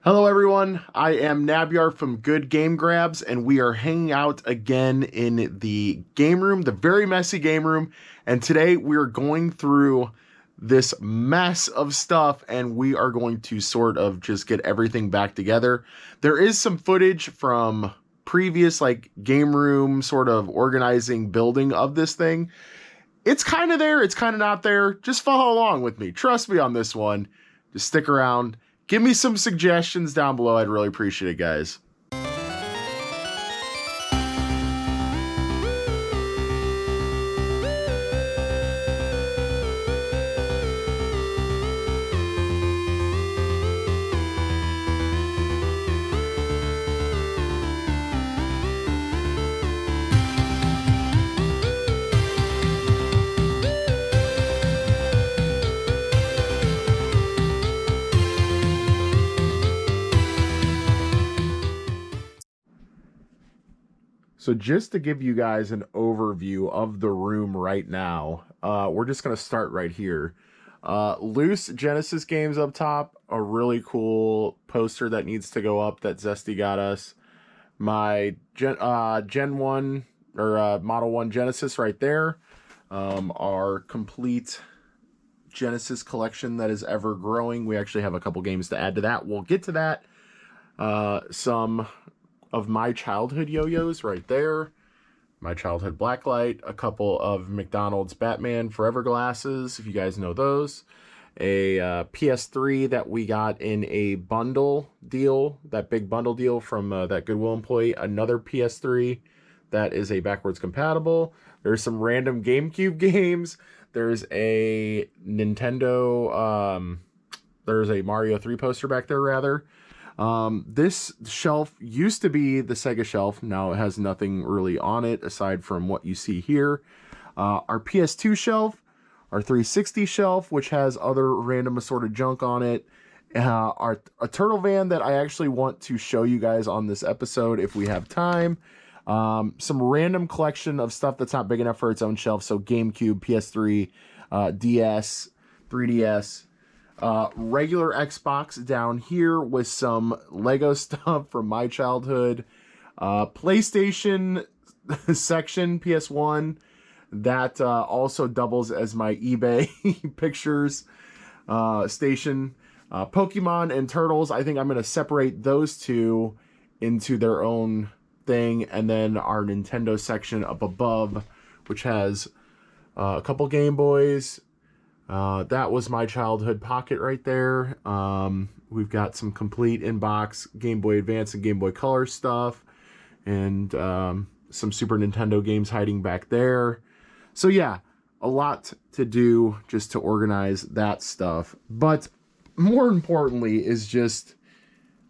Hello everyone, I am Nabyar from Good Game Grabs, and we are hanging out again in the game room, the very messy game room, and today we are going through this mess of stuff, and we are going to sort of just get everything back together. There is some footage from previous game room sort of organizing building of this thing. It's kind of there, it's kind of not there. Just follow along with me. Trust me on this one. Just stick around. Give me some suggestions down below. I'd really appreciate it, guys. So just to give you guys an overview of the room right now, we're just going to start right here. Loose Genesis games up top, a really cool poster that needs to go up that Zesty got us. My Gen 1 or Model 1 Genesis right there. Our complete Genesis collection that is ever growing. We actually have a couple games to add to that. We'll get to that. Some of my childhood yo-yos right there, my childhood blacklight, a couple of McDonald's Batman Forever glasses, if you guys know those, a PS3 that we got in a bundle deal, that big bundle deal from that Goodwill employee, another PS3 that is a backwards compatible. There's some random GameCube games. There's a Nintendo, there's a Mario 3 poster back there, rather. This shelf used to be the Sega shelf. Now it has nothing really on it aside from what you see here. Our PS2 shelf, our 360 shelf, which has other random assorted junk on it. A turtle van that I actually want to show you guys on this episode if we have time. Some random collection of stuff that's not big enough for its own shelf. So GameCube, PS3, DS, 3DS. Regular Xbox down here with some Lego stuff from my childhood. PlayStation section, PS1, that also doubles as my eBay pictures station. Pokemon and Turtles, I think I'm going to separate those two into their own thing. And then our Nintendo section up above, which has a couple Game Boys. That was my childhood pocket right there. We've got some complete in-box Game Boy Advance and Game Boy Color stuff. And some Super Nintendo games hiding back there. So yeah, a lot to do just to organize that stuff. But more importantly is just,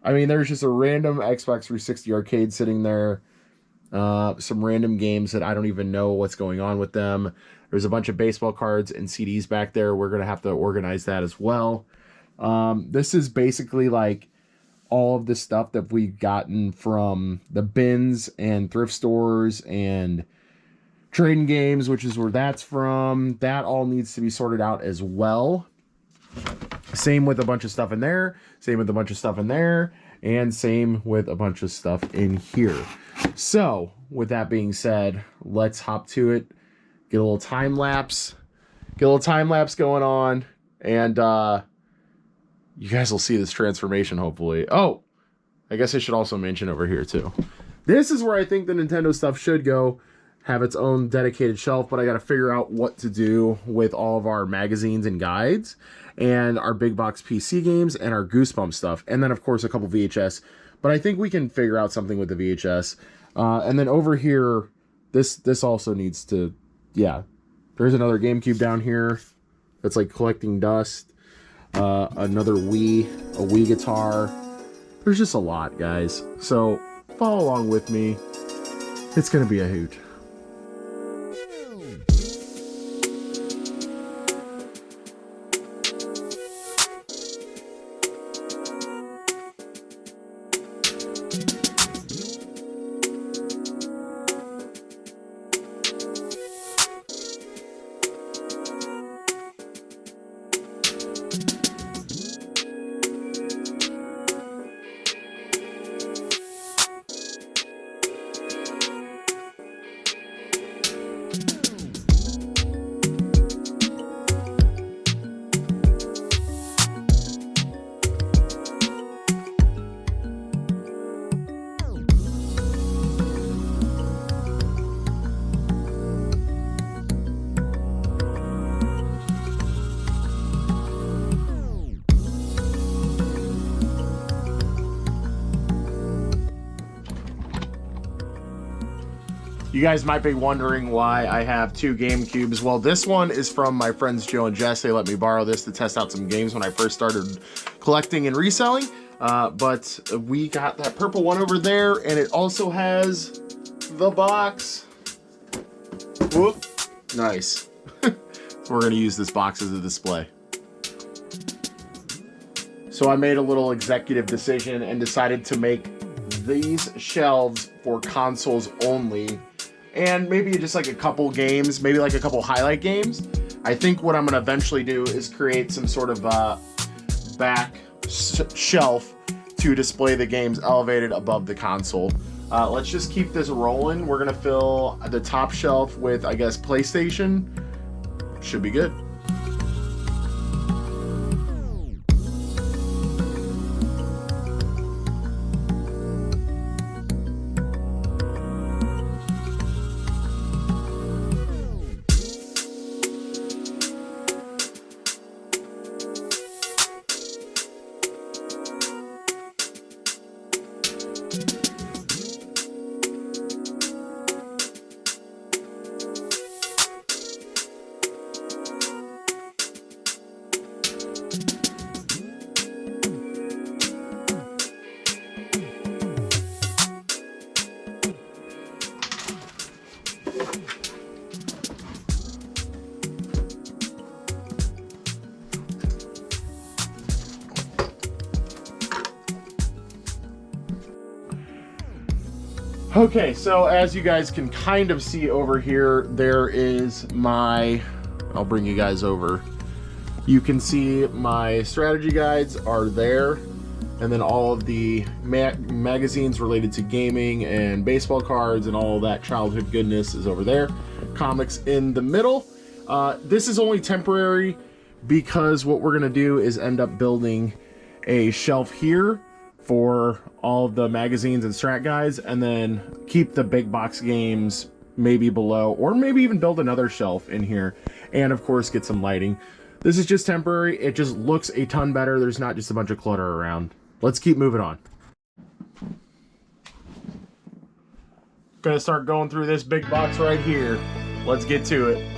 I mean, there's just a random Xbox 360 arcade sitting there. Some random games that I don't even know what's going on with them. There's a bunch of baseball cards and CDs back there. We're going to have to organize that as well. This is basically like all of the stuff that we've gotten from the bins and thrift stores and trading games, which is where that's from. That all needs to be sorted out as well. Same with a bunch of stuff in there. Same with a bunch of stuff in there. And same with a bunch of stuff in here. So, with that being said, let's hop to it. Get a little time lapse. Get a little time lapse going on. And you guys will see this transformation, hopefully. Oh, I guess I should also mention over here, too. This is where I think the Nintendo stuff should go. Have its own dedicated shelf, but I got to figure out what to do with all of our magazines and guides and our big box PC games and our Goosebumps stuff. And then, of course, a couple VHS. But I think we can figure out something with the VHS. And then over here, this also needs to, yeah. There's another GameCube down here that's like collecting dust. Another Wii, a Wii guitar. There's just a lot, guys. So follow along with me. It's going to be a hoot. You guys might be wondering why I have 2 GameCubes. Well, this one is from my friends Joe and Jess. They let me borrow this to test out some games when I first started collecting and reselling. But we got that purple one over there, and it also has the box. Whoop. Nice. So we're going to use this box as a display. So I made a little executive decision and decided to make these shelves for consoles only, and maybe just like a couple games, maybe like a couple highlight games. I think what I'm going to eventually do is create some sort of back shelf to display the games elevated above the console. Let's just keep this rolling. We're going to fill the top shelf with, I guess, PlayStation. Should be good. Okay, so as you guys can kind of see over here, there is my, I'll bring you guys over. You can see my strategy guides are there, and then all of the magazines related to gaming and baseball cards and all that childhood goodness is over there. Comics in the middle. This is only temporary because what we're gonna do is end up building a shelf here for all of the magazines and strat guides, and then keep the big box games maybe below, or maybe even build another shelf in here, and of course get some lighting. This is just temporary. It just looks a ton better. There's not just a bunch of clutter around. Let's keep moving on. Gonna start going through this big box right here. Let's get to it.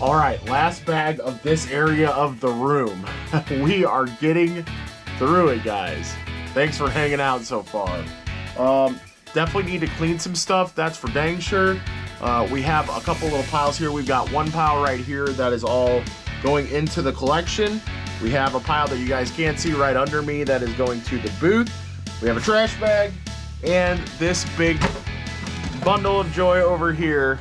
All right, last bag of this area of the room. We are getting through it, guys. Thanks for hanging out so far. Definitely need to clean some stuff, that's for dang sure. We have a couple little piles here. We've got one pile right here that is all going into the collection. We have a pile that you guys can't see right under me that is going to the booth. We have a trash bag, and this big bundle of joy over here.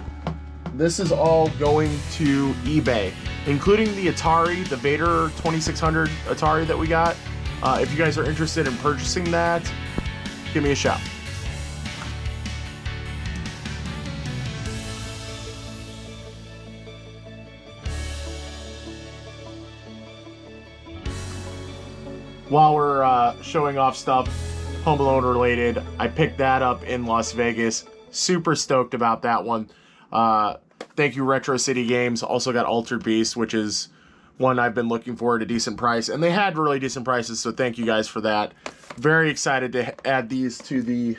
This is all going to eBay, including the Atari, the Vader 2600 Atari that we got. If you guys are interested in purchasing that, give me a shout. While we're showing off stuff Home Alone related, I picked that up in Las Vegas. Super stoked about that one. Thank you, Retro City Games. Also got Altered Beast, which is one I've been looking for at a decent price. And they had really decent prices, so thank you guys for that. Very excited to add these to the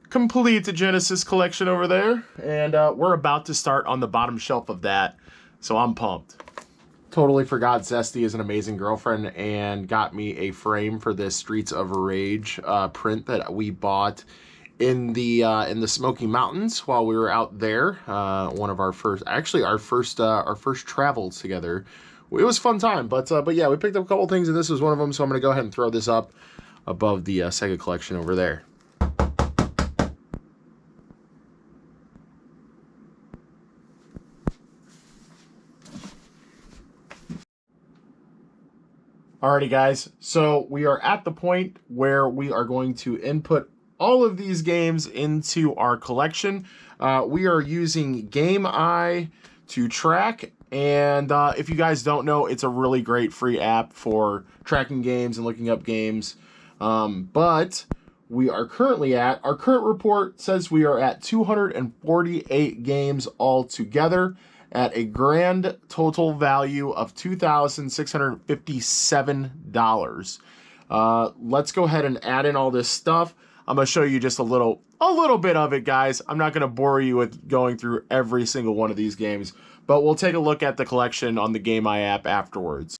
complete Genesis collection over there. And we're about to start on the bottom shelf of that, so I'm pumped. Totally forgot Zesty is an amazing girlfriend and got me a frame for this Streets of Rage print that we bought in the Smoky Mountains while we were out there. One of our first, actually our first travels together. It was a fun time, but yeah, we picked up a couple things and this was one of them. So I'm gonna go ahead and throw this up above the Sega collection over there. Alrighty guys, so we are at the point where we are going to input all of these games into our collection. We are using Game Eye to track, and if you guys don't know, it's a really great free app for tracking games and looking up games. But we are currently at, our current report says we are at 248 games altogether, at a grand total value of $2,657. Let's go ahead and add in all this stuff. I'm gonna show you just a little bit of it, guys. I'm not gonna bore you with going through every single one of these games, but we'll take a look at the collection on the Game Eye app afterwards.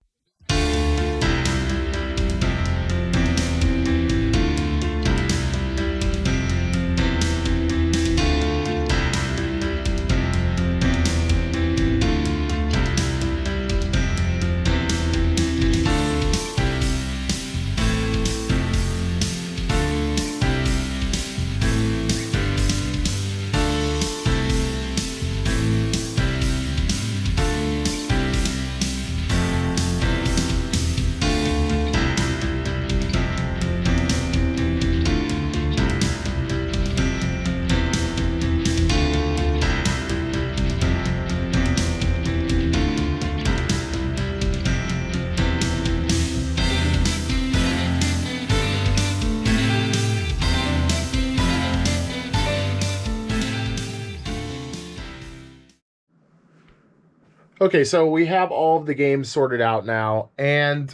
Okay, so we have all of the games sorted out now, and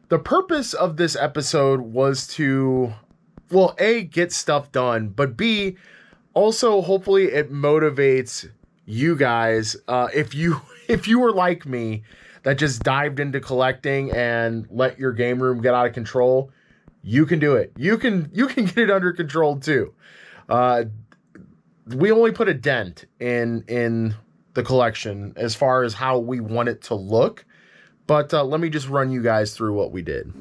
the purpose of this episode was to, well, A, get stuff done, but B, also hopefully it motivates you guys. If you were like me, that just dived into collecting and let your game room get out of control, you can do it. You can get it under control too. We only put a dent in the collection as far as how we want it to look, but let me just run you guys through what we did.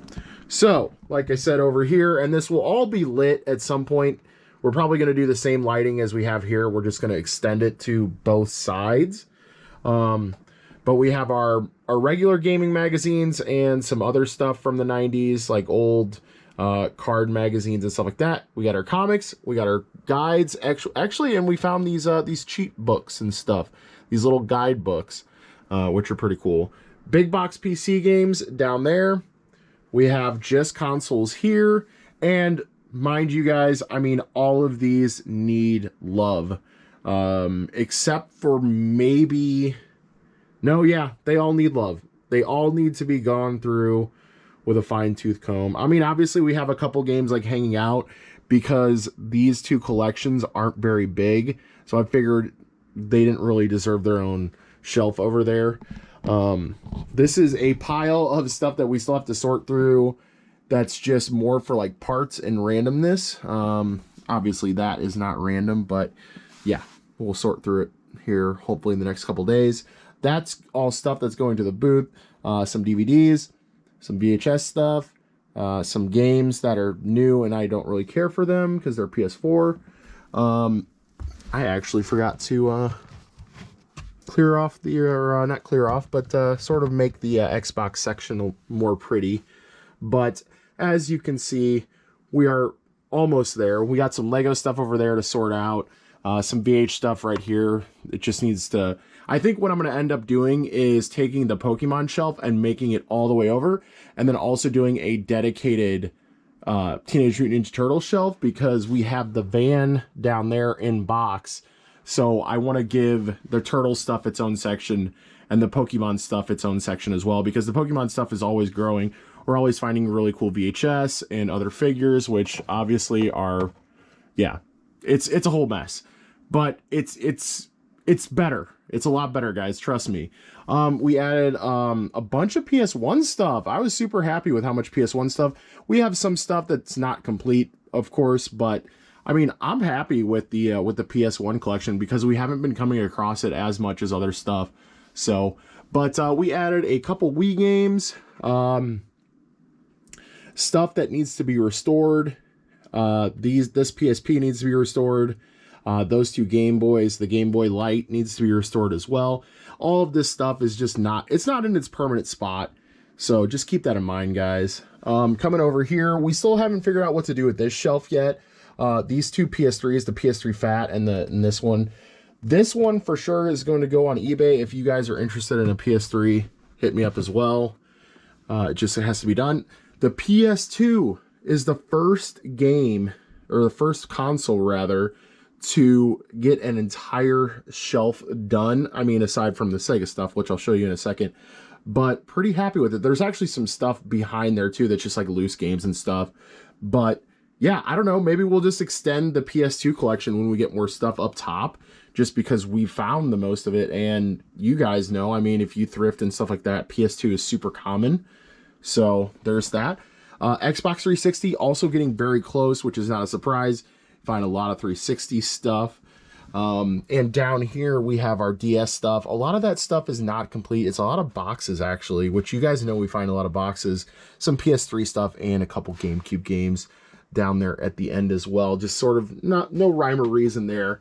So like I said over here, and this will all be lit at some point, we're probably going to do the same lighting as we have here. We're just going to extend it to both sides. But we have our regular gaming magazines and some other stuff from the 90s, like old card magazines and stuff like that. We got our comics, we got our guides, actually, and we found these cheat books and stuff. These little guide books, which are pretty cool. Big box PC games down there. We have just consoles here. And mind you guys, I mean, all of these need love. Except for maybe... No, yeah, they all need love. They all need to be gone through with a fine-tooth comb. I mean, obviously, we have a couple games like hanging out because these two collections aren't very big. So I figured they didn't really deserve their own shelf over there. This is a pile of stuff that we still have to sort through. That's just more for like parts and randomness. Obviously that is not random, but yeah, we'll sort through it here hopefully in the next couple days. That's all stuff that's going to the booth. Some DVDs, some VHS stuff, some games that are new and I don't really care for them because they're PS4. I actually forgot to clear off the, or not clear off, but sort of make the Xbox section more pretty. But as you can see, we are almost there. We got some Lego stuff over there to sort out. Some VH stuff right here. It just needs to... I think what I'm going to end up doing is taking the Pokemon shelf and making it all the way over. And then also doing a dedicated Teenage Mutant Ninja Turtles shelf, because we have the van down there in box So I want to give the Turtle stuff its own section and the Pokemon stuff its own section as well, because the Pokemon stuff is always growing. We're always finding really cool VHS and other figures, which obviously are, yeah, it's a whole mess, but it's better. It's a lot better, guys. Trust me. We added a bunch of PS1 stuff. I was super happy with how much PS1 stuff. We have some stuff that's not complete, of course, but I mean, I'm happy with the PS1 collection because we haven't been coming across it as much as other stuff. So, but we added a couple Wii games, stuff that needs to be restored. This PSP needs to be restored. Those two Game Boys, the Game Boy Light needs to be restored as well. All of this stuff is just it's not in its permanent spot. So just keep that in mind, guys. Coming over here, we still haven't figured out what to do with this shelf yet. These two PS3s, the PS3 Fat and this one. This one for sure is going to go on eBay. If you guys are interested in a PS3, hit me up as well. It has to be done. The PS2 is the first game, or the first console rather, to get an entire shelf done. I mean, aside from the Sega stuff, which I'll show you in a second, but pretty happy with it. There's actually some stuff behind there too that's just like loose games and stuff. But yeah, I don't know. Maybe we'll just extend the PS2 collection when we get more stuff up top, just because we found the most of it. And you guys know, I mean, if you thrift and stuff like that, PS2 is super common. So there's that. Xbox 360 also getting very close, which is not a surprise. Find a lot of 360 stuff. And down here we have our DS stuff. A lot of that stuff is not complete. It's a lot of boxes actually, which you guys know we find a lot of boxes, some PS3 stuff and a couple GameCube games down there at the end as well. Just sort of no rhyme or reason there.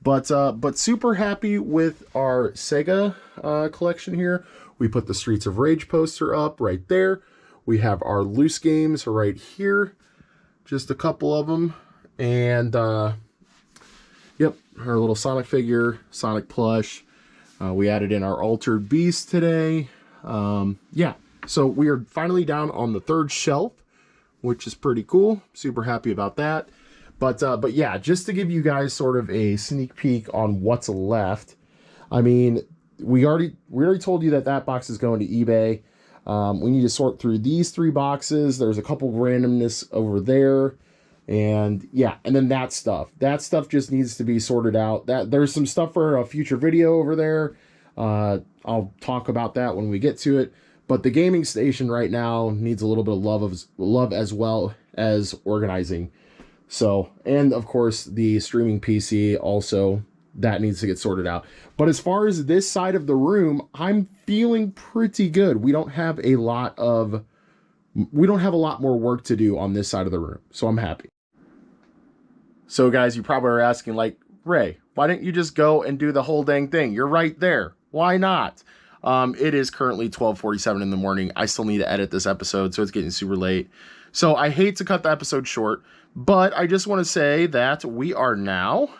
But super happy with our Sega collection here. We put the Streets of Rage poster up right there. We have our loose games right here. Just a couple of them. And, yep, our little Sonic figure, Sonic plush. We added in our Altered Beast today. Yeah, so we are finally down on the third shelf, which is pretty cool. Super happy about that. But yeah, just to give you guys sort of a sneak peek on what's left. I mean, we already told you that box is going to eBay. We need to sort through these 3 boxes. There's a couple randomness over there. And yeah, and then that stuff just needs to be sorted out. There's some stuff for a future video over there. I'll talk about that when we get to it. But the gaming station right now needs a little bit of love as well as organizing. So, and of course the streaming PC also, that needs to get sorted out. But as far as this side of the room, I'm feeling pretty good. We don't have a lot more work to do on this side of the room. So I'm happy. So guys, you probably are asking, like, Ray, why didn't you just go and do the whole dang thing? You're right there. Why not? It is currently 12:47 in the morning. I still need to edit this episode, so it's getting super late. So I hate to cut the episode short, but I just want to say that we are now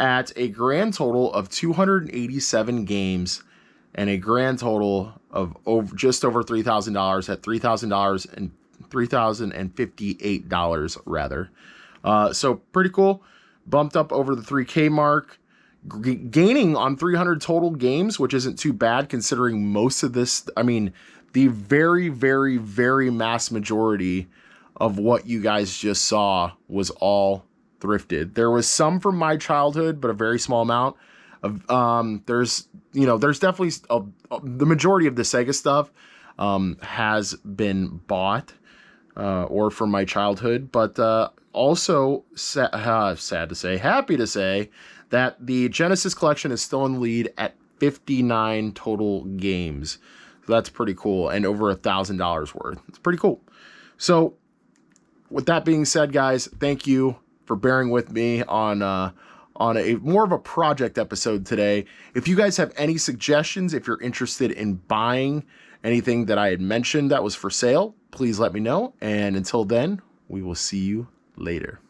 at a grand total of 287 games and a grand total of just over $3,000 at $3,000 and $3,058 rather. So pretty cool. Bumped up over the 3K mark, gaining on 300 total games, which isn't too bad considering most of this. I mean, the very, very, very mass majority of what you guys just saw was all thrifted. There was some from my childhood, but a very small amount. There's definitely the majority of the Sega stuff has been bought or from my childhood, but also happy to say that the Genesis collection is still in the lead at 59 total games. So that's pretty cool, and over $1,000 worth. It's pretty cool. So with that being said, guys, thank you for bearing with me on a more of a project episode today. If you guys have any suggestions, if you're interested in buying anything that I had mentioned that was for sale, please let me know. And until then, we will see you later.